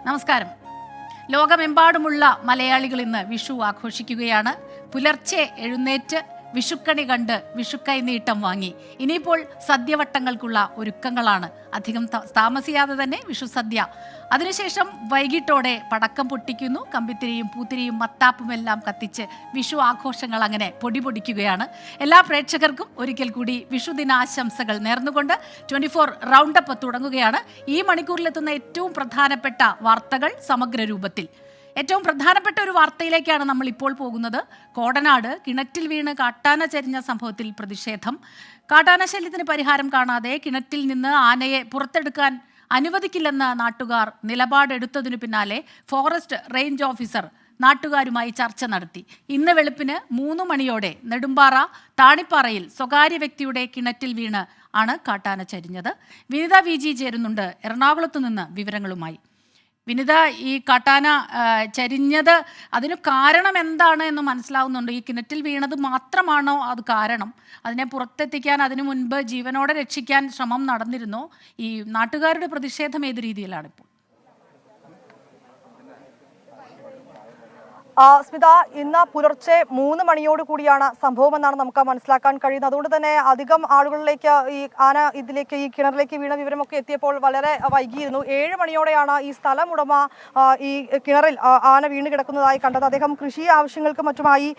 നമസ്കാരം. ലോകമെമ്പാടുമുള്ള മലയാളികൾ ഇന്ന് വിഷു ആഘോഷിക്കുകയാണ്. പുലർച്ചെ എഴുന്നേറ്റ് വിഷുക്കണി കണ്ട് വിഷുക്കൈ നീട്ടം വാങ്ങി ഇനിയിപ്പോൾ സദ്യവട്ടങ്ങൾക്കുള്ള ഒരുക്കങ്ങളാണ്. അധികം താമസിയാതെ തന്നെ വിഷു സദ്യ. അതിനുശേഷം വൈകിട്ടോടെ പടക്കം പൊട്ടിക്കുന്നു. കമ്പിത്തിരിയും പൂത്തിരിയും മത്താപ്പുമെല്ലാം കത്തിച്ച് വിഷു ആഘോഷങ്ങൾ അങ്ങനെ പൊടിപൊടിക്കുകയാണ്. എല്ലാ പ്രേക്ഷകർക്കും ഒരിക്കൽ കൂടി വിഷുദിനാശംസകൾ നേർന്നുകൊണ്ട് 24 റൗണ്ടപ്പ് തുടങ്ങുകയാണ്. ഈ മണിക്കൂറിലെത്തുന്ന ഏറ്റവും പ്രധാനപ്പെട്ട വാർത്തകൾ സമഗ്ര രൂപത്തിൽ. ഏറ്റവും പ്രധാനപ്പെട്ട ഒരു വാർത്തയിലേക്കാണ് നമ്മൾ ഇപ്പോൾ പോകുന്നത്. കോടനാട് കിണറ്റിൽ വീണ് കാട്ടാന ചരിഞ്ഞ സംഭവത്തിൽ പ്രതിഷേധം. കാട്ടാന ശല്യത്തിന് പരിഹാരം കാണാതെ കിണറ്റിൽ നിന്ന് ആനയെ പുറത്തെടുക്കാൻ അനുവദിക്കില്ലെന്ന് നാട്ടുകാർ നിലപാടെടുത്തതിനു പിന്നാലെ ഫോറസ്റ്റ് റേഞ്ച് ഓഫീസർ നാട്ടുകാരുമായി ചർച്ച നടത്തി. ഇന്ന് വെളുപ്പിന് 3 മണിയോടെ നെടുമ്പാറ താണിപ്പാറയിൽ സ്വകാര്യ വ്യക്തിയുടെ കിണറ്റിൽ വീണ് ആണ് കാട്ടാന ചരിഞ്ഞത്. വിനിത VG ചേരുന്നുണ്ട് എറണാകുളത്തു നിന്ന് വിവരങ്ങളുമായി. വിനിത, ഈ കാട്ടാന ചരിഞ്ഞത് അതിന് കാരണം എന്താണ് എന്ന് മനസ്സിലാവുന്നുണ്ട്. ഈ കിണറ്റിൽ വീണത് മാത്രമാണോ അത് കാരണം? അതിനെ പുറത്തെത്തിക്കാൻ അതിനു മുൻപ് ജീവനോടെ രക്ഷിക്കാൻ ശ്രമം നടന്നിരുന്നോ? ഈ നാട്ടുകാരുടെ പ്രതിഷേധം ഏത് രീതിയിലാണ് ഇപ്പോൾ? സ്മിത, ഇന്ന് പുലർച്ചെ 3 മണിയോട് കൂടിയാണ് സംഭവമെന്നാണ് നമുക്ക് മനസ്സിലാക്കാൻ കഴിയുന്നത്. അതുകൊണ്ട് തന്നെ അധികം ആളുകളിലേക്ക് ഈ ആന ഈ കിണറിലേക്ക് വീണ വിവരമൊക്കെ എത്തിയപ്പോൾ വളരെ വൈകിയിരുന്നു. 7 മണിയോടെയാണ് ഈ സ്ഥലം ഉടമ ഈ കിണറിൽ ആന വീണ് കിടക്കുന്നതായി കണ്ടത്. അദ്ദേഹം കൃഷി ആവശ്യങ്ങൾക്ക് മറ്റുമായി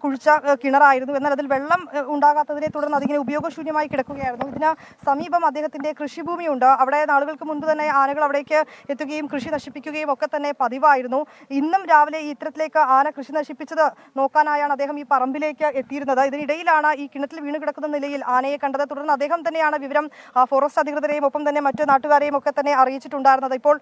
കുഴിച്ച കിണറായിരുന്നു. എന്നാൽ അതിൽ വെള്ളം ഉണ്ടാകാത്തതിനെ തുടർന്ന് അതിങ്ങനെ ഉപയോഗശൂന്യമായി കിടക്കുകയായിരുന്നു. ഇതിന് സമീപം അദ്ദേഹത്തിന്റെ കൃഷിഭൂമിയുണ്ട്. അവിടെ നാളുകൾക്ക് മുൻപ് തന്നെ ആനകൾ അവിടേക്ക് എത്തുകയും കൃഷി നശിപ്പിക്കുകയും ഒക്കെ തന്നെ പതിവായിരുന്നു. ഇന്നും രാവിലെ ഈ ഇത്തരത്തിലേക്ക് ആന കൃഷി നശിപ്പിച്ചത് നോക്കാനായാണ് അദ്ദേഹം ഈ പറമ്പിലേക്ക് എത്തിയിരുന്നത്. ഇതിനിടയിലാണ് ഈ കിണറ്റിൽ വീണ് കിടക്കുന്ന നിലയിൽ ആനയെ കണ്ടത്. തുടർന്ന് അദ്ദേഹം തന്നെയാണ് വിവരം ഫോറസ്റ്റ് അധികൃതരെയും ഒപ്പം തന്നെ മറ്റു നാട്ടുകാരെയും ഒക്കെ തന്നെ അറിയിച്ചിട്ടുണ്ടായിരുന്നത്. ഇപ്പോൾ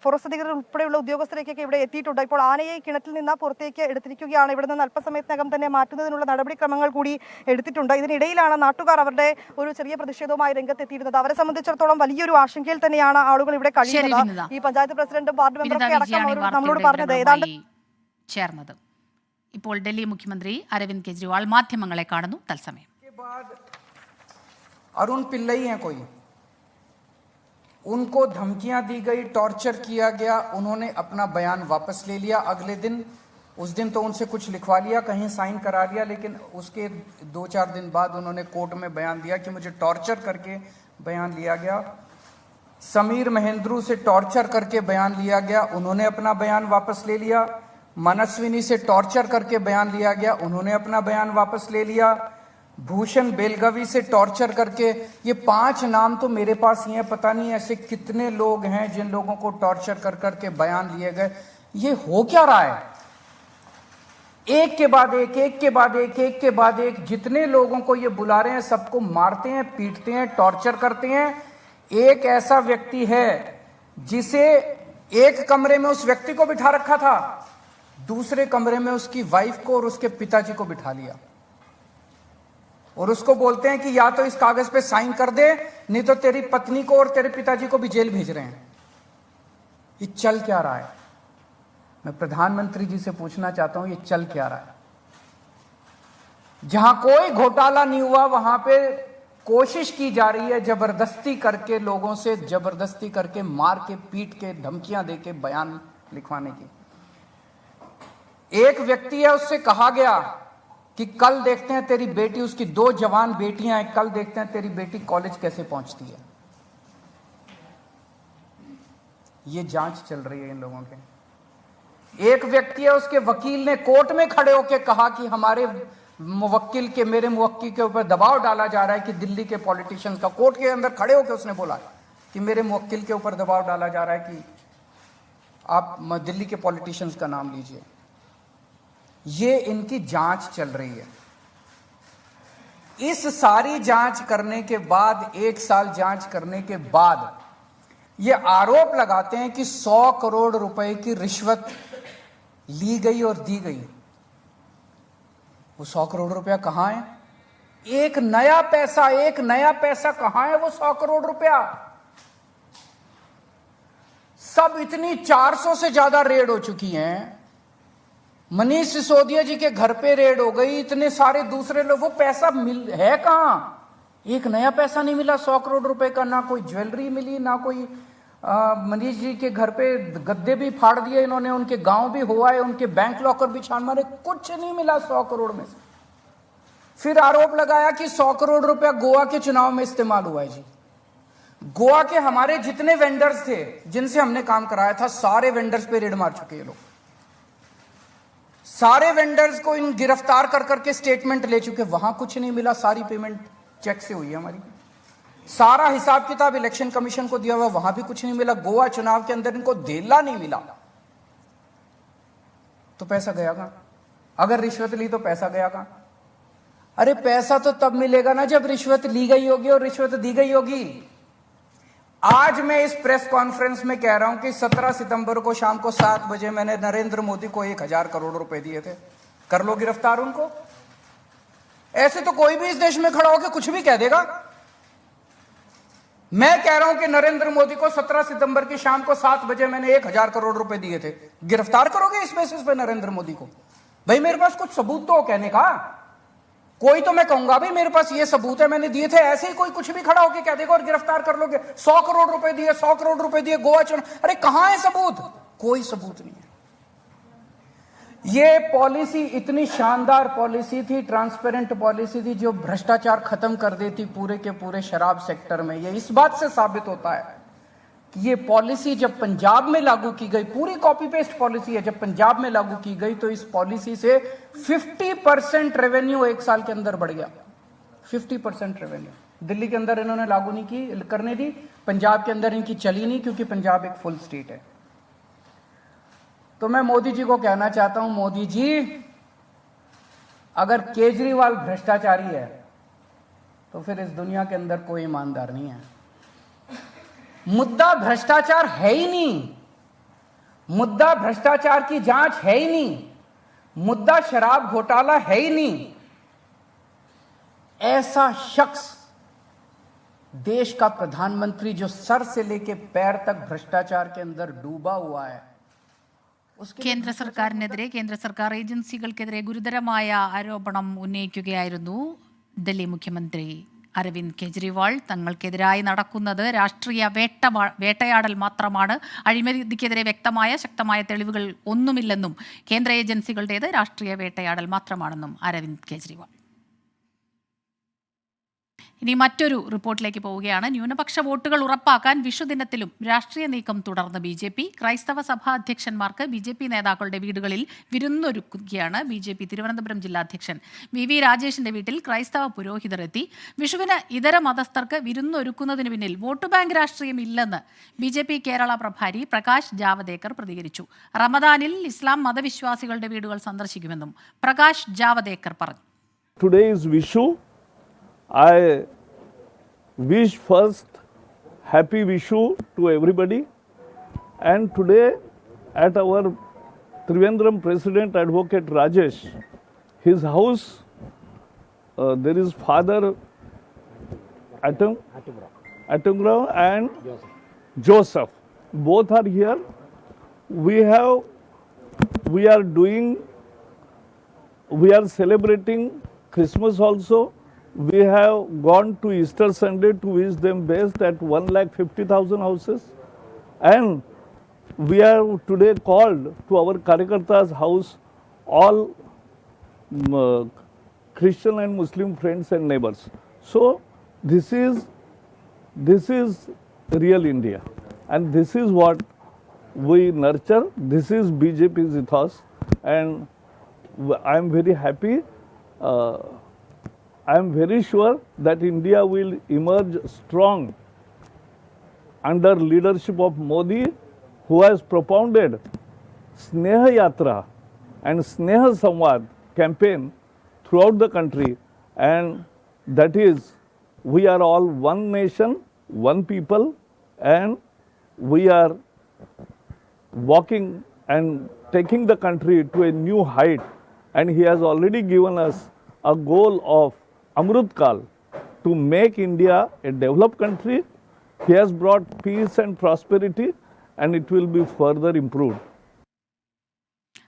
ഫോറസ്റ്റ് അധികൃതർ ഉൾപ്പെടെയുള്ള ഉദ്യോഗസ്ഥരേക്കൊക്കെ ഇവിടെ എത്തിയിട്ടുണ്ട്. ഇപ്പോൾ ആനയെ കിണറ്റിൽ നിന്ന് പുറത്തേക്ക് എടുത്തിരിക്കുകയാണ്. ഇവിടെ നിന്ന് അല്പസമയത്തിനകം തന്നെ മാറ്റുന്നതിനുള്ള നടപടിക്രമങ്ങൾ കൂടി എടുത്തിട്ടുണ്ട്. ഇതിനിടയിലാണ് നാട്ടുകാർ അവരുടെ ഒരു ചെറിയ പ്രതിഷേധവുമായി രംഗത്തെത്തിയിരുന്നത്. അവരെ സംബന്ധിച്ചിടത്തോളം വലിയൊരു ആശങ്കയിൽ തന്നെയാണ് ആളുകൾ ഇവിടെ കഴിയുന്നത്. ഈ പഞ്ചായത്ത് പ്രസിഡന്റും വാർഡ് മെമ്പറൊക്കെ അടക്കം നമ്മളോട് പറഞ്ഞത് ഏതാണ്ട് ചേർന്നത്. ഇപ്പോൾ ഡൽഹി മുഖ്യമന്ത്രി അരവിന്ദ് കെജ്രിവാൾ മാധ്യമങ്ങളെ കാണുന്നു തത്സമയം. अरुण पिल्लई हैं कोई, उनको धमकियां दी गई, टॉर्चर किया गया, उन्होंने अपना बयान वापस ले लिया। अगले दिन, उस दिन तो उनसे कुछ लिखवा लिया, कहीं साइन करा लिया, लेकिन उसके 2-4 दिन बाद उन्होंने कोर्ट में बयान दिया कि मुझे टॉर्चर करके बयान लिया गया। समीर महेंद्रू से टॉर्चर करके बयान लिया गया, उन्होंने अपना बयान वापस ले लिया। मनस्विनी से टॉर्चर करके बयान लिया गया, उन्होंने अपना बयान वापस ले लिया। भूषण बेलगवी से टॉर्चर करके, ये 5 नाम तो मेरे पास ही हैं, पता नहीं ऐसे कितने लोग हैं जिन लोगों को टॉर्चर कर करके बयान लिए गए। ये हो क्या रहा है? एक के बाद एक, एक के बाद एक, एक के बाद एक, जितने लोगों को ये बुला रहे हैं सबको मारते हैं, पीटते हैं, टॉर्चर करते हैं। एक ऐसा व्यक्ति है जिसे एक कमरे में उस व्यक्ति को बिठा रखा था, दूसरे कमरे में उसकी वाइफ को और उसके पिताजी को बिठा लिया, और उसको बोलते हैं कि या तो इस कागज पे साइन कर दे, नहीं तो तेरी पत्नी को और तेरे पिताजी को भी जेल भेज रहे हैं। ये चल क्या रहा है? मैं प्रधानमंत्री जी से पूछना चाहता हूं, ये चल क्या रहा है? जहां कोई घोटाला नहीं हुआ वहां पे कोशिश की जा रही है जबरदस्ती करके, लोगों से जबरदस्ती करके, मार के, पीट के, धमकियां देके बयान लिखवाने की। एक व्यक्ति है, उससे कहा गया कि कल देखते हैं तेरी बेटी, उसकी 2 जवान बेटियां हैं, कल देखते हैं तेरी बेटी कॉलेज कैसे पहुंचती है। ये जांच चल रही है इन लोगों के। एक व्यक्ति है, उसके वकील ने कोर्ट में खड़े होकर कहा कि हमारे मेरे मुवक्किल के ऊपर दबाव डाला जा रहा है कि दिल्ली के पॉलिटिशियंस का, कोर्ट के अंदर खड़े होकर उसने बोला कि मेरे मुवक्किल के ऊपर दबाव डाला जा रहा है कि आप दिल्ली के पॉलिटिशियंस का नाम लीजिए। ये इनकी जांच चल रही है। इस सारी जांच करने के बाद, 1 साल जांच करने के बाद, ये आरोप लगाते हैं कि 100 करोड़ रुपए की रिश्वत ली गई और दी गई। वो 100 करोड़ रुपया कहां है? एक नया पैसा कहां है वो 100 करोड़ रुपया? सब इतनी 400 से ज्यादा रेड हो चुकी हैं। मनीष सिसोदिया जी के घर पे रेड हो गई, इतने सारे दूसरे लोग, वो पैसा है कहां? एक नया पैसा नहीं मिला 100 करोड़ रुपए का, ना कोई ज्वेलरी मिली, ना कोई मनीष जी के घर पे गद्दे भी फाड़ दिए इन्होंने, उनके गांव भी हुआ है, उनके बैंक लॉकर भी छान मारे, कुछ नहीं मिला 100 करोड़ में से। फिर आरोप लगाया कि 100 करोड़ रुपया गोवा के चुनाव में इस्तेमाल हुआ है। जी, गोवा के हमारे जितने वेंडर्स थे जिनसे हमने काम कराया था, सारे वेंडर्स पे रेड मार चुके हैं लोग। सारे वेंडर्स को इन गिरफ्तार कर करके स्टेटमेंट ले चुके, वहां कुछ नहीं मिला, सारी पेमेंट चेक से हुई है हमारी। सारा हिसाब किताब इलेक्शन कमीशन को दिया हुआ, वहां भी कुछ नहीं मिला। गोवा चुनाव के अंदर इनको धेला नहीं मिला, तो पैसा गया कहां? अगर रिश्वत ली तो पैसा गया कहां? अरे पैसा तो तब मिलेगा ना जब रिश्वत ली गई होगी और रिश्वत दी गई होगी। आज मैं इस प्रेस कॉन्फ्रेंस में कह रहा हूं कि 17 सितंबर को शाम को 7 बजे मैंने नरेंद्र मोदी को 1000 करोड़ रुपए दिए थे। कर लो गिरफ्तार उनको। ऐसे तो कोई भी इस देश में खड़ा होकर कुछ भी कह देगा। मैं कह रहा हूं कि नरेंद्र मोदी को 17 सितंबर की शाम को 7 बजे मैंने 1000 करोड़ रुपए दिए थे। गिरफ्तार करोगे इस बेसिस पे नरेंद्र मोदी को? भाई मेरे पास कुछ सबूत तो हो कहने का। कोई तो मैं कहूंगा भाई मेरे पास ये सबूत है, मैंने दिए थे। ऐसे ही कोई कुछ भी खड़ा होकर कह देगा और गिरफ्तार कर लोगे। 100 करोड़ रुपए दिए, 100 करोड़ रुपए दिए गोवा चुनाव। अरे कहां है सबूत? कोई सबूत नहीं है। ये पॉलिसी इतनी शानदार पॉलिसी थी, ट्रांसपेरेंट पॉलिसी थी, जो भ्रष्टाचार खत्म कर देती पूरे के पूरे शराब सेक्टर में। ये इस बात से साबित होता है कि ये पॉलिसी जब पंजाब में लागू की गई, पूरी कॉपी पेस्ट पॉलिसी है, जब पंजाब में लागू की गई तो इस पॉलिसी से 50% रेवेन्यू एक साल के अंदर बढ़ गया। 50% रेवेन्यू दिल्ली के अंदर इन्होंने लागू नहीं की, करने दी। पंजाब के अंदर इनकी चली नहीं, क्योंकि पंजाब एक फुल स्टेट है। तो मैं मोदी जी को कहना चाहता हूं, मोदी जी अगर केजरीवाल भ्रष्टाचारी है तो फिर इस दुनिया के अंदर कोई ईमानदार नहीं है। मुद्दा भ्रष्टाचार है ही नहीं, मुद्दा भ्रष्टाचार की जांच है ही नहीं, मुद्दा शराब घोटाला है ही नहीं। ऐसा शख्स देश का प्रधानमंत्री जो सर से लेके पैर तक भ्रष्टाचार के अंदर डूबा हुआ है, കേന്ദ്ര സർക്കാരിനെതിരെ കേന്ദ്ര സർക്കാർ ഏജൻസികൾക്കെതിരെ ഗുരുതരമായ ആരോപണം ഉന്നയിക്കുകയായിരുന്നു ഡൽഹി മുഖ്യമന്ത്രി അരവിന്ദ് കെജ്രിവാൾ. തങ്ങൾക്കെതിരായി നടക്കുന്നത് രാഷ്ട്രീയ വേട്ടയാടൽ മാത്രമാണ്, അഴിമതിക്കെതിരെ വ്യക്തമായ ശക്തമായ തെളിവുകൾ ഒന്നുമില്ലെന്നും കേന്ദ്ര ഏജൻസികളുടേത് രാഷ്ട്രീയ വേട്ടയാടൽ മാത്രമാണെന്നും അരവിന്ദ് കെജ്രിവാൾ. ഇനി മറ്റൊരു റിപ്പോർട്ടിലേക്ക് പോവുകയാണ്. ന്യൂനപക്ഷ വോട്ടുകൾ ഉറപ്പാക്കാൻ വിഷുദിനത്തിലും രാഷ്ട്രീയ നീക്കം തുടർന്ന് ബി.ജെ.പി. ക്രൈസ്തവ സഭാ അധ്യക്ഷന്മാർക്ക് ബി.ജെ.പി. നേതാക്കളുടെ വീടുകളിൽ വിരുന്നൊരുക്കുകയാണ്. ബി.ജെ.പി. തിരുവനന്തപുരം ജില്ലാ അധ്യക്ഷൻ വി രാജേഷിന്റെ വീട്ടിൽ ക്രൈസ്തവ പുരോഹിതർ എത്തി. വിഷുവിന് ഇതര മതസ്ഥർക്ക് വിരുന്നൊരുക്കുന്നതിന് പിന്നിൽ വോട്ട് ബാങ്ക് രാഷ്ട്രീയം ഇല്ലെന്ന് ബി.ജെ.പി. കേരള പ്രഭാരി പ്രകാശ് ജാവദേക്കർ പ്രതികരിച്ചു. റമദാനിൽ ഇസ്ലാം മതവിശ്വാസികളുടെ വീടുകൾ സന്ദർശിക്കുമെന്നും പ്രകാശ് ജാവദേക്കർ പറഞ്ഞു. Today is Vishu. I wish first happy Vishu to everybody, and today at our Trivandrum President Advocate Rajesh, his house, there is Father Atungra and Joseph. Both are here. We are celebrating Christmas also. We have gone to Easter Sunday to wish them best at 1,50,000 houses, and we are today called to our Karyakarta's house, all Christian and Muslim friends and neighbors. So this is real India, and this is what we nurture. This is BJP's ethos, and I am very happy. I am very sure that India will emerge strong under leadership of Modi, who has propounded Sneha Yatra and Sneha Samvad campaign throughout the country, and that is, we are all one nation, one people, and we are walking and taking the country to a new height. And he has already given us a goal of Amrut Kal to make India a developed country. He has brought peace and prosperity, and it will be further improved.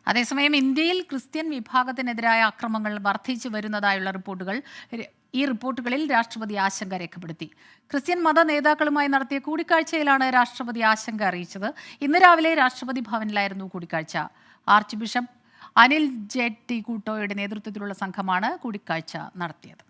അതേസമയം ഇന്ത്യയിൽ Christian വിഭാഗത്തിനെതിരായ അക്രമങ്ങൾ വർദ്ധിച്ചു വരുന്നതായുള്ള റിപ്പോർട്ടുകൾ ഈ റിപ്പോർട്ടുകളിൽ രാഷ്ട്രപതി ആശങ്ക രേഖപ്പെടുത്തി. ക്രിസ്ത്യൻ മത നേതാക്കളുമായി നടത്തിയ കൂടിക്കാഴ്ചയിലാണ് രാഷ്ട്രപതി ആശങ്ക അറിയിച്ചത്. ഇന്ന് രാവിലെ രാഷ്ട്രപതി ഭവനിലായിരുന്നു കൂടിക്കാഴ്ച. ആർച്ച് ബിഷപ്പ് അനിൽ ജെട്ടി കൂട്ടോയുടെ നേതൃത്വത്തിലുള്ള സംഘമാണ് കൂടിക്കാഴ്ച നടത്തിയത്.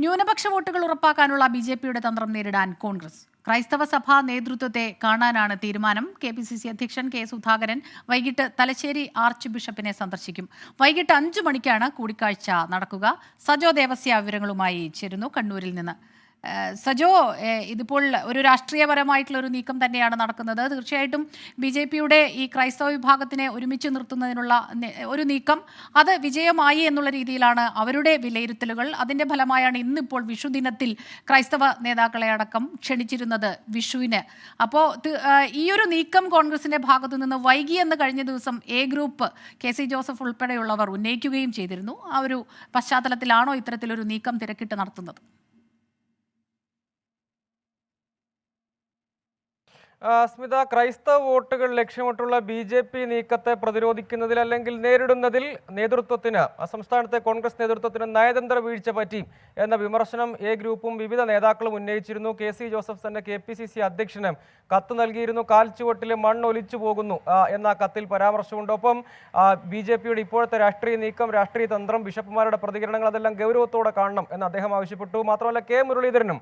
ന്യൂനപക്ഷ വോട്ടുകൾ ഉറപ്പാക്കാനുള്ള BJPയുടെ തന്ത്രം നേരിടാൻ കോൺഗ്രസ്. ക്രൈസ്തവ സഭാ നേതൃത്വത്തെ കാണാനാണ് തീരുമാനം. KPCC അധ്യക്ഷൻ K. സുധാകരൻ വൈകിട്ട് തലശ്ശേരി ആർച്ച് ബിഷപ്പിനെ സന്ദർശിക്കും. വൈകിട്ട് 5 മണിക്കാണ് കൂടിക്കാഴ്ച നടക്കുക. സജോ ദേവസ്യ വിവരങ്ങളുമായി ചേരുന്നു കണ്ണൂരിൽ നിന്ന്. സജോ, ഇതിപ്പോൾ ഒരു രാഷ്ട്രീയപരമായിട്ടുള്ള ഒരു നീക്കം തന്നെയാണ് നടക്കുന്നത്. തീർച്ചയായിട്ടും BJPയുടെ ഈ ക്രൈസ്തവ വിഭാഗത്തിനെ ഒരുമിച്ച് നിർത്തുന്നതിനുള്ള ഒരു നീക്കം അത് വിജയമായി എന്നുള്ള രീതിയിലാണ് അവരുടെ വിലയിരുത്തലുകൾ. അതിൻ്റെ ഫലമായാണ് ഇന്നിപ്പോൾ വിഷുദിനത്തിൽ ക്രൈസ്തവ നേതാക്കളെ അടക്കം ക്ഷണിച്ചിരുന്നത് വിഷുവിന്. അപ്പോൾ ഈ ഒരു നീക്കം കോൺഗ്രസിൻ്റെ ഭാഗത്തു നിന്ന് വൈകിയെന്ന് കഴിഞ്ഞ ദിവസം A ഗ്രൂപ്പ് KC ജോസഫ് ഉൾപ്പെടെയുള്ളവർ ഉന്നയിക്കുകയും ചെയ്തിരുന്നു. ആ ഒരു പശ്ചാത്തലത്തിലാണോ ഇത്തരത്തിലൊരു നീക്കം തിരക്കിട്ട് നടത്തുന്നത്? സ്മിത, ക്രൈസ്തവ വോട്ടുകൾ ലക്ഷ്യമിട്ടുള്ള BJP നീക്കത്തെ പ്രതിരോധിക്കുന്നതിൽ അല്ലെങ്കിൽ നേരിടുന്നതിൽ നേതൃത്വത്തിന്, സംസ്ഥാനത്തെ കോൺഗ്രസ് നേതൃത്വത്തിന് നയതന്ത്ര വീഴ്ച പറ്റി എന്ന വിമർശനം A ഗ്രൂപ്പും വിവിധ നേതാക്കളും ഉന്നയിച്ചിരുന്നു. KC ജോസഫ് തന്നെ KPCC അധ്യക്ഷന് കത്ത് നൽകിയിരുന്നു. കാൽച്ചുവട്ടിലെ മണ്ണൊലിച്ചു പോകുന്നു എന്ന കത്തിൽ പരാമർശമുണ്ട്. ഒപ്പം BJPയുടെ ഇപ്പോഴത്തെ രാഷ്ട്രീയ നീക്കം, രാഷ്ട്രീയ തന്ത്രം, ബിഷപ്പുമാരുടെ പ്രതികരണങ്ങൾ അതെല്ലാം ഗൗരവത്തോടെ കാണണം എന്ന് അദ്ദേഹം ആവശ്യപ്പെട്ടു. മാത്രമല്ല K. മുരളീധരനും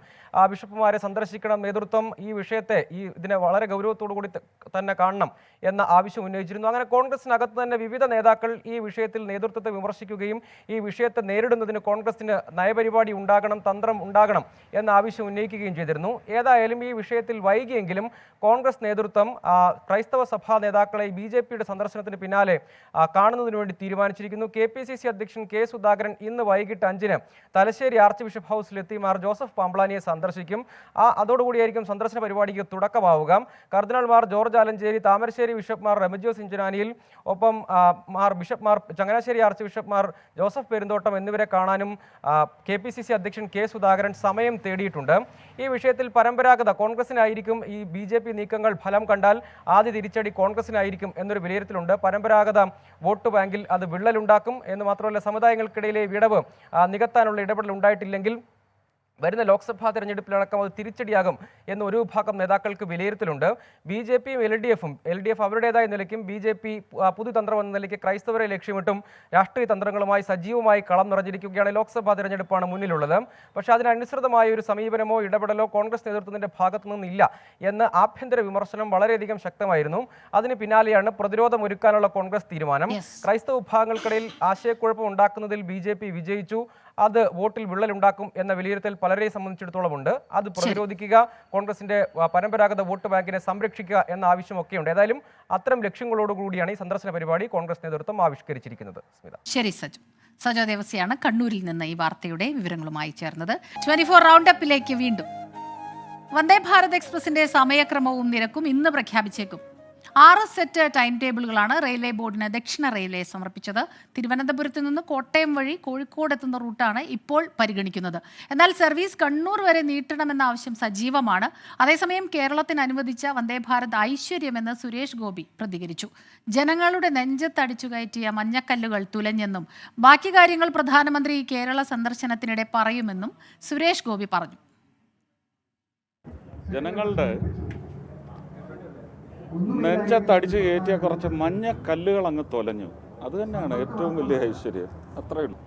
ബിഷപ്പുമാരെ സന്ദർശിക്കണം, നേതൃത്വം ഈ വിഷയത്തെ ഇതിനെ വളരെ ഗൗരവത്തോടു കൂടി തന്നെ കാണണം എന്ന ആവശ്യം ഉന്നയിച്ചിരുന്നു. അങ്ങനെ കോൺഗ്രസിനകത്ത് തന്നെ വിവിധ നേതാക്കൾ ഈ വിഷയത്തിൽ നേതൃത്വത്തെ വിമർശിക്കുകയും ഈ വിഷയത്തെ നേരിടുന്നതിന് കോൺഗ്രസിന് നയപരിപാടി ഉണ്ടാകണം, തന്ത്രം ഉണ്ടാകണം എന്ന ആവശ്യം ഉന്നയിക്കുകയും ചെയ്തിരുന്നു. ഏതായാലും ഈ വിഷയത്തിൽ വൈകിയെങ്കിലും കോൺഗ്രസ് നേതൃത്വം ക്രൈസ്തവ സഭാ നേതാക്കളെ BJPയുടെ സന്ദർശനത്തിന് പിന്നാലെ കാണുന്നതിന് വേണ്ടി തീരുമാനിച്ചിരിക്കുന്നു. KPCC അധ്യക്ഷൻ K. സുധാകരൻ ഇന്ന് വൈകിട്ട് 5-ന് തലശ്ശേരി ആർച്ച് ബിഷപ്പ് ഹൗസിലെത്തി മാർ ജോസഫ് പാംപ്ലാനിയെ സന്ദർശിക്കും. അതോടുകൂടിയായിരിക്കും സന്ദർശന പരിപാടിക്ക് തുടക്കമാവുക. കർദിനാൾമാർ ജോർജ് ആലഞ്ചേരി, താമരശ്ശേരി ബിഷപ്പ്മാർ റെമിജിയോസ് ഇഞ്ചനാനിയിൽ, ഒപ്പം ബിഷപ്പ്മാർ ചങ്ങനാശ്ശേരി ആർച്ച് ബിഷപ്പ്മാർ ജോസഫ് പെരുന്തോട്ടം എന്നിവരെ കാണാനും KPCC അധ്യക്ഷൻ K. സുധാകരൻ സമയം തേടിയിട്ടുണ്ട്. ഈ വിഷയത്തിൽ പരമ്പരാഗത കോൺഗ്രസിനായിരിക്കും ഈ BJP നീക്കങ്ങൾ ഫലം കണ്ടാൽ ആദ്യ തിരിച്ചടി കോൺഗ്രസിനായിരിക്കും എന്നൊരു വിലയിരുത്തലുണ്ട്. പരമ്പരാഗത വോട്ട് ബാങ്കിൽ അത് വിള്ളലുണ്ടാക്കും എന്ന് മാത്രമല്ല, സമുദായങ്ങൾക്കിടയിലെ വിടവ് നികത്താനുള്ള ഇടപെടൽ ഉണ്ടായിട്ടില്ലെങ്കിൽ വരുന്ന ലോക്സഭാ തെരഞ്ഞെടുപ്പിലടക്കം അത് തിരിച്ചടിയാകും എന്ന് ഒരു വിഭാഗം നേതാക്കൾക്ക് വിലയിരുത്തലുണ്ട്. BJPയും LDF അവരുടേതായ നിലയ്ക്കും BJP പുതുതന്ത്രം എന്ന നിലയ്ക്ക് ക്രൈസ്തവരെ ലക്ഷ്യമിട്ടും രാഷ്ട്രീയ തന്ത്രങ്ങളുമായി സജീവമായി കളം നിറഞ്ഞിരിക്കുകയാണ്. ലോക്സഭാ തെരഞ്ഞെടുപ്പാണ് മുന്നിലുള്ളത്. പക്ഷേ അതിനനുസൃതമായ ഒരു സമീപനമോ ഇടപെടലോ കോൺഗ്രസ് നേതൃത്വത്തിന്റെ ഭാഗത്തു നിന്നില്ല എന്ന ആഭ്യന്തര വിമർശനം വളരെയധികം ശക്തമായിരുന്നു. അതിന് പിന്നാലെയാണ് പ്രതിരോധം ഒരുക്കാനുള്ള കോൺഗ്രസ് തീരുമാനം. ക്രൈസ്തവ വിഭാഗങ്ങൾക്കിടയിൽ ആശയക്കുഴപ്പം ഉണ്ടാക്കുന്നതിൽ BJP വിജയിച്ചു, അത് വോട്ടിൽ വിള്ളലുണ്ടാക്കും എന്ന വിലയിരുത്തൽ പലരെയും സംബന്ധിച്ചിടത്തോളം ഉണ്ട്. അത് പ്രതിരോധിക്കുക, കോൺഗ്രസിന്റെ പരമ്പരാഗത വോട്ട് ബാങ്കിനെ സംരക്ഷിക്കുക എന്ന ആവശ്യമൊക്കെയുണ്ട്. ഏതായാലും അത്തരം ലക്ഷ്യങ്ങളോടുകൂടിയാണ് ഈ സന്ദർശന പരിപാടി കോൺഗ്രസ് നേതൃത്വം ആവിഷ്കരിച്ചിരിക്കുന്നത്. ശരി സജോ ദേവസ്യാണ് കണ്ണൂരിൽ നിന്ന് ഈ വാർത്തയുടെ വിവരങ്ങളുമായി ചേർന്നത്. 24 റൗണ്ട് അപ്പിലേക്ക് വീണ്ടും. വന്ദേ ഭാരത് എക്സ്പ്രസിന്റെ സമയക്രമവും നിരക്കും ഇന്ന് പ്രഖ്യാപിച്ചേക്കും. 6 സെറ്റ് ടൈം ടേബിളുകളാണ് റെയിൽവേ ബോർഡിന് ദക്ഷിണ റെയിൽവേ സമർപ്പിച്ചത്. തിരുവനന്തപുരത്ത് നിന്ന് കോട്ടയം വഴി കോഴിക്കോട് എത്തുന്ന റൂട്ടാണ് ഇപ്പോൾ പരിഗണിക്കുന്നത്. എന്നാൽ സർവീസ് കണ്ണൂർ വരെ നീട്ടണമെന്ന ആവശ്യം സജീവമാണ്. അതേസമയം കേരളത്തിന് അനുവദിച്ച വന്ദേ ഭാരത് ഐശ്വര്യമെന്ന് സുരേഷ് ഗോപി പ്രതികരിച്ചു. ജനങ്ങളുടെ നെഞ്ചത്തടിച്ചു കയറ്റിയ മഞ്ഞക്കല്ലുകൾ തുലഞ്ഞെന്നും ബാക്കി കാര്യങ്ങൾ പ്രധാനമന്ത്രി കേരള സന്ദർശനത്തിനിടെ പറയുമെന്നും സുരേഷ് ഗോപി പറഞ്ഞു. ജനങ്ങളുടെ നെഞ്ചത്തടിച്ച് കയറ്റിയ കുറച്ച് മഞ്ഞ കല്ലുകൾ അങ്ങ് തൊലഞ്ഞു. അത് തന്നെയാണ് ഏറ്റവും വലിയ ഐശ്വര്യം. അത്രയുള്ളൂ.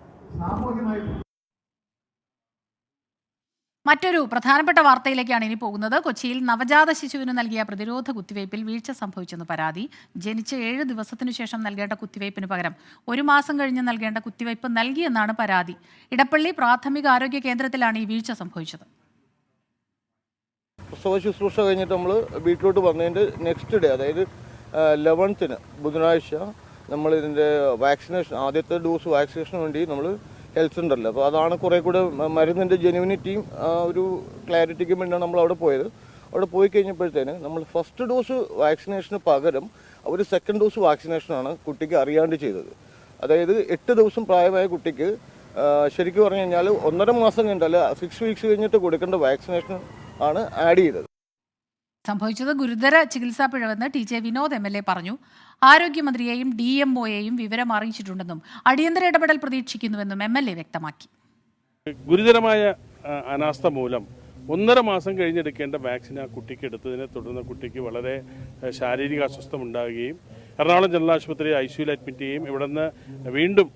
മറ്റൊരു പ്രധാനപ്പെട്ട വാർത്തയിലേക്കാണ് ഇനി പോകുന്നത്. കൊച്ചിയിൽ നവജാത ശിശുവിന് നൽകിയ പ്രതിരോധ കുത്തിവയ്പിൽ വീഴ്ച സംഭവിച്ചെന്ന് പരാതി. ജനിച്ച് 7 ദിവസത്തിനു ശേഷം നൽകേണ്ട കുത്തിവയ്പ്പിന് പകരം 1 മാസം കഴിഞ്ഞ് നൽകേണ്ട കുത്തിവയ്പ് നൽകിയെന്നാണ് പരാതി. ഇടപ്പള്ളി പ്രാഥമിക ആരോഗ്യ കേന്ദ്രത്തിലാണ് ഈ വീഴ്ച സംഭവിച്ചത്. പ്രസവ ശുശ്രൂഷ കഴിഞ്ഞിട്ട് നമ്മൾ വീട്ടിലോട്ട് വന്നതിൻ്റെ നെക്സ്റ്റ് ഡേ, അതായത് 11th ബുധനാഴ്ച നമ്മൾ ഇതിൻ്റെ വാക്സിനേഷൻ, ആദ്യത്തെ ഡോസ് വാക്സിനേഷന് വേണ്ടി നമ്മൾ ഹെൽത്ത് സെൻ്ററിൽ, അപ്പോൾ അതാണ് കുറേ കൂടെ മരുന്നിൻ്റെ ജെനുവിനിറ്റിയും ഒരു ക്ലാരിറ്റിക്കും വേണ്ടിയാണ് നമ്മൾ അവിടെ പോയത്. അവിടെ പോയി കഴിഞ്ഞപ്പോഴത്തേന് നമ്മൾ ഫസ്റ്റ് ഡോസ് വാക്സിനേഷന് പകരം ഒരു സെക്കൻഡ് ഡോസ് വാക്സിനേഷനാണ് കുട്ടിക്ക് അറിയാണ്ട് ചെയ്തത്. അതായത് 8 ദിവസം പ്രായമായ കുട്ടിക്ക് ശരിക്കും പറഞ്ഞു കഴിഞ്ഞാൽ 1.5 മാസം കഴിഞ്ഞിട്ടല്ല 6 വീക്സ് കഴിഞ്ഞിട്ട് കൊടുക്കേണ്ട വാക്സിനേഷൻ ആണ് ആഡ് ചെയ്തത്. സംഭവിച്ചത് ഗുരുതര ചികിത്സാ പിഴവെന്ന് TJ വിനോദ് MLA പറഞ്ഞു. ആരോഗ്യമന്ത്രിയെയും DMOയെയും വിവരം അറിയിച്ചിട്ടുണ്ടെന്നും അടിയന്തര ഇടപെടൽ പ്രതീക്ഷിക്കുന്നുവെന്നും MLA വ്യക്തമാക്കി. ഗുരുതരമായ അനാസ്ഥ മൂലം 1.5 മാസം കഴിഞ്ഞെടുക്കേണ്ട വാക്സിൻ ആ കുട്ടിക്ക് എടുത്തതിനെ തുടർന്ന് കുട്ടിക്ക് വളരെ ശാരീരിക അസ്വസ്ഥം ഉണ്ടാകുകയും എറണാകുളം ജനറൽ ആശുപത്രി ICUയിൽ അഡ്മിറ്റ് ചെയ്യുകയും ഇവിടെ നിന്ന് വീണ്ടും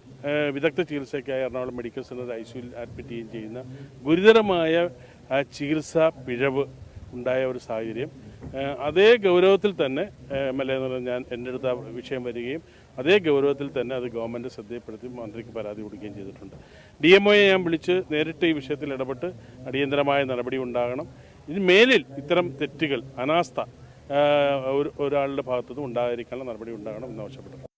വിദഗ്ധ ചികിത്സയ്ക്കായി എറണാകുളം മെഡിക്കൽ സെൻ്റർ ICUയിൽ അഡ്മിറ്റ് ചെയ്യുകയും ചെയ്യുന്ന ഗുരുതരമായ ചികിത്സാ പിഴവ് ഉണ്ടായ ഒരു സാഹചര്യം. അതേ ഗൗരവത്തിൽ തന്നെ MLA എന്ന് പറഞ്ഞാൽ എൻ്റെ അടുത്ത് ആ വിഷയം വരികയും അതേ ഗൗരവത്തിൽ തന്നെ അത് ഗവൺമെൻറ് ശ്രദ്ധയിൽപ്പെടുത്തി മന്ത്രിക്ക് പരാതി കൊടുക്കുകയും ചെയ്തിട്ടുണ്ട്. DMOയെ ഞാൻ വിളിച്ച് നേരിട്ട് ഈ വിഷയത്തിൽ ഇടപെട്ട് അടിയന്തരമായ നടപടി ഉണ്ടാകണം. ഇനി മേലിൽ ഇത്തരം തെറ്റുകൾ അനാസ്ഥ ഒരാളുടെ ഭാഗത്തുനിന്നും ഉണ്ടാകാതിരിക്കാനുള്ള നടപടി ഉണ്ടാകണം എന്നാവശ്യപ്പെട്ടു.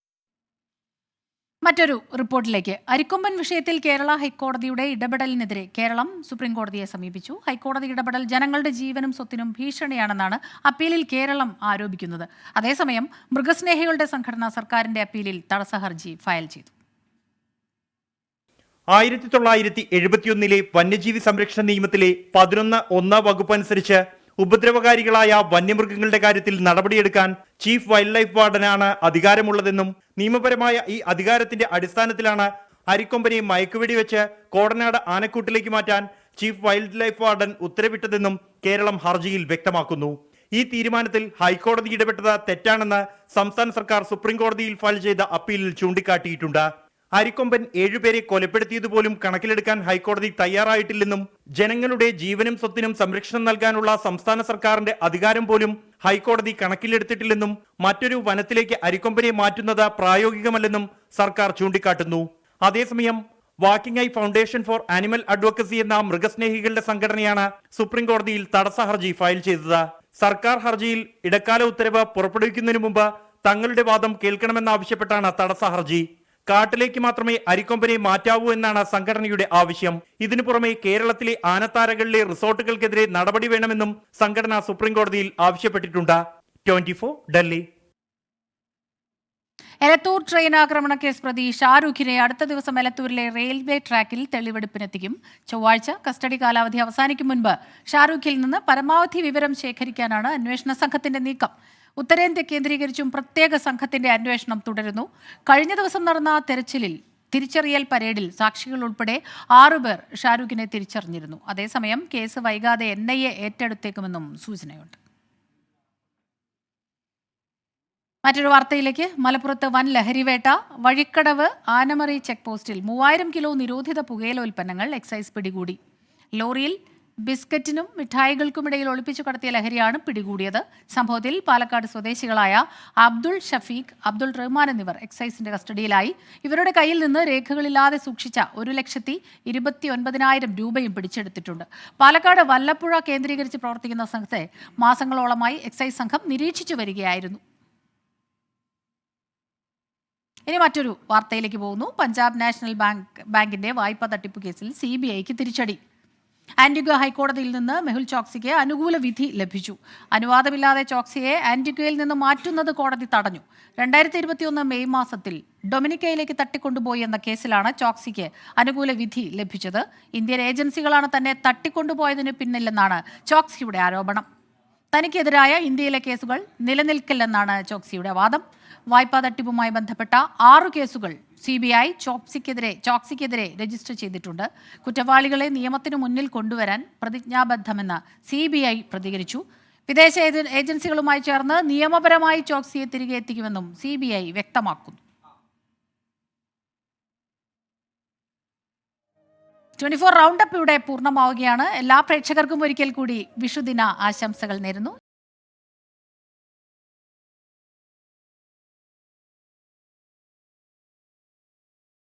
മറ്റൊരു റിപ്പോർട്ടിലേക്ക്. അരിക്കൊമ്പൻ വിഷയത്തിൽ കേരള ഹൈക്കോടതിയുടെ ഇടപെടലിനെതിരെ കേരളം സുപ്രീം കോടതിയെ സമീപിച്ചു. ഹൈക്കോടതി ഇടപെടൽ ജനങ്ങളുടെ ജീവനും സ്വത്തിനും ഭീഷണിയാണെന്നാണ് അപ്പീലിൽ കേരളം ആരോപിക്കുന്നത്. അതേസമയം മൃഗസ്നേഹികളുടെ സംഘടന സർക്കാരിന്റെ അപ്പീലിൽ തടസ്സ ഹർജി ഫയൽ ചെയ്തു. 1971 വന്യജീവി സംരക്ഷണ നിയമത്തിലെ 11(1) വകുപ്പ് അനുസരിച്ച് ഉപദ്രവകാരികളായ വന്യമൃഗങ്ങളുടെ കാര്യത്തിൽ നടപടിയെടുക്കാൻ ചീഫ് വൈൽഡ് ലൈഫ് വാർഡനാണ് അധികാരമുള്ളതെന്നും നിയമപരമായ ഈ അധികാരത്തിന്റെ അടിസ്ഥാനത്തിലാണ് അരിക്കൊമ്പനെ മയക്കുവെടി വെച്ച് കോടനാട് ആനക്കൂട്ടിലേക്ക് മാറ്റാൻ ചീഫ് വൈൽഡ് ലൈഫ് വാർഡൻ ഉത്തരവിട്ടതെന്നും കേരളം ഹർജിയിൽ വ്യക്തമാക്കുന്നു. ഈ തീരുമാനത്തിൽ ഹൈക്കോടതി ഇടപെട്ടത് തെറ്റാണെന്ന് സംസ്ഥാന സർക്കാർ സുപ്രീം കോടതിയിൽ ഫയൽ ചെയ്ത അപ്പീലിൽ ചൂണ്ടിക്കാട്ടിയിട്ടുണ്ട്. അരിക്കൊമ്പൻ 7 പേരെ കൊലപ്പെടുത്തിയതുപോലും കണക്കിലെടുക്കാൻ ഹൈക്കോടതി തയ്യാറായിട്ടില്ലെന്നും ജനങ്ങളുടെ ജീവനും സ്വത്തിനും സംരക്ഷണം നൽകാനുള്ള സംസ്ഥാന സർക്കാരിന്റെ അധികാരം പോലും ഹൈക്കോടതി കണക്കിലെടുത്തിട്ടില്ലെന്നും മറ്റൊരു വനത്തിലേക്ക് അരിക്കൊമ്പനെ മാറ്റുന്നത് പ്രായോഗികമല്ലെന്നും സർക്കാർ ചൂണ്ടിക്കാട്ടുന്നു. അതേസമയം walking eye foundation four animal advocacy എന്ന മൃഗസ്നേഹികളുടെ സംഘടനയാണ് സുപ്രീം കോടതിയിൽ തടസ്സ ഹർജി ഫയൽ ചെയ്തത്. സർക്കാർ ഹർജിയിൽ ഇടക്കാല ഉത്തരവ് പുറപ്പെടുവിക്കുന്നതിന് മുമ്പ് തങ്ങളുടെ വാദം കേൾക്കണമെന്നാവശ്യപ്പെട്ടാണ് തടസ്സ ഹർജി. കാട്ടിലേക്ക് മാത്രമേ അരിക്കൊമ്പനെ മാറ്റാവൂ എന്നാണ് സംഘടനയുടെ ആവശ്യം. ഇതിനു പുറമെ കേരളത്തിലെ ആനത്താരകളിലെ റിസോർട്ടുകൾക്കെതിരെ നടപടി വേണമെന്നും സംഘടന സുപ്രീം കോടതിയിൽ ആവശ്യപ്പെട്ടിട്ടുണ്ട്. 24 ഡൽഹി. എലത്തൂർ ട്രെയിൻ ആക്രമണ കേസ് പ്രതി ഷാരൂഖിനെ അടുത്ത ദിവസം എലത്തൂരിലെ റെയിൽവേ ട്രാക്കിൽ തെളിവെടുപ്പിനെത്തിക്കും. ചൊവ്വാഴ്ച കസ്റ്റഡി കാലാവധി അവസാനിക്കും മുൻപ് ഷാരൂഖിൽ നിന്ന് പരമാവധി വിവരം ശേഖരിക്കാനാണ് അന്വേഷണ സംഘത്തിന്റെ നീക്കം. ഉത്തരേന്ത്യ കേന്ദ്രീകരിച്ചും പ്രത്യേക സംഘത്തിന്റെ അന്വേഷണം തുടരുന്നു. കഴിഞ്ഞ ദിവസം നടന്ന തെരച്ചിലിൽ തിരിച്ചറിയൽ പരേഡിൽ സാക്ഷികൾ ഉൾപ്പെടെ 6 പേർ ഷാരൂഖിനെ തിരിച്ചറിഞ്ഞിരുന്നു. അതേസമയം കേസ് വൈകാതെ NIA ഏറ്റെടുത്തേക്കുമെന്നും സൂചനയുണ്ട്. മറ്റൊരു വാർത്തയിലേക്ക്. മലപ്പുറത്ത് വൻ ലഹരിവേട്ട. വഴിക്കടവ് ആനമറി ചെക്ക് പോസ്റ്റിൽ 3000 കിലോ നിരോധിത പുകയില ഉൽപ്പന്നങ്ങൾ എക്സൈസ് പിടികൂടി. ലോറിയിൽ ബിസ്ക്കറ്റിനും മിഠായികൾക്കുമിടയിൽ ഒളിപ്പിച്ചു കടത്തിയ ലഹരിയാണ് പിടികൂടിയത്. സംഭവത്തിൽ പാലക്കാട് സ്വദേശികളായ അബ്ദുൾ ഷഫീഖ്, അബ്ദുൾ റഹ്മാൻ എന്നിവർ എക്സൈസിന്റെ കസ്റ്റഡിയിലായി. ഇവരുടെ കയ്യിൽ നിന്ന് രേഖകളില്ലാതെ സൂക്ഷിച്ച 1,29,000 രൂപയും പിടിച്ചെടുത്തിട്ടുണ്ട്. പാലക്കാട് വല്ലപ്പുഴ കേന്ദ്രീകരിച്ച് പ്രവർത്തിക്കുന്ന സംഘത്തെ മാസങ്ങളോളമായി എക്സൈസ് സംഘം നിരീക്ഷിച്ചു വരികയായിരുന്നു. ഇനി മറ്റൊരു വാർത്തയിലേക്ക് പോകുന്നു. പഞ്ചാബ് നാഷണൽ ബാങ്കിന്റെ വായ്പാ തട്ടിപ്പ് കേസിൽ CBIക്ക് തിരിച്ചടി. ആന്റിഗ്വ ഹൈക്കോടതിയിൽ നിന്ന് മെഹുൽ ചോക്സിക്ക് അനുകൂല വിധി ലഭിച്ചു. അനുവാദമില്ലാതെ ചോക്സിയെ ആന്റിഗ്വയിൽ നിന്ന് മാറ്റുന്നത് കോടതി തടഞ്ഞു. 2021 മെയ് മാസത്തിൽ ഡൊമിനിക്കയിലേക്ക് തട്ടിക്കൊണ്ടുപോയി എന്ന കേസിലാണ് ചോക്സിക്ക് അനുകൂല വിധി ലഭിച്ചത്. ഇന്ത്യൻ ഏജൻസികളാണ് തന്നെ തട്ടിക്കൊണ്ടുപോയതിന് പിന്നിലെന്നാണ് ചോക്സിയുടെ ആരോപണം. തനിക്കെതിരായ ഇന്ത്യയിലെ കേസുകൾ നിലനിൽക്കില്ലെന്നാണ് ചോക്സിയുടെ വാദം. വായ്പാ തട്ടിപ്പുമായി ബന്ധപ്പെട്ട 6 കേസുകൾ CBI ചോക്സിക്കെതിരെ രജിസ്റ്റർ ചെയ്തിട്ടുണ്ട്. കുറ്റവാളികളെ നിയമത്തിനു മുന്നിൽ കൊണ്ടുവരാൻ പ്രതിജ്ഞാബദ്ധമെന്ന് CBI പ്രതികരിച്ചു. വിദേശ ഏജൻസികളുമായി ചേർന്ന് നിയമപരമായി ചോക്സിയെ തിരികെ എത്തിക്കുമെന്നും CBI വ്യക്തമാക്കുന്നു. 24 റൗണ്ടപ്പ് ഇവിടെ പൂർണ്ണമാവുകയാണ്. എല്ലാ പ്രേക്ഷകർക്കും ഒരിക്കൽ കൂടി വിഷുദിന ആശംസകൾ നേരുന്നു.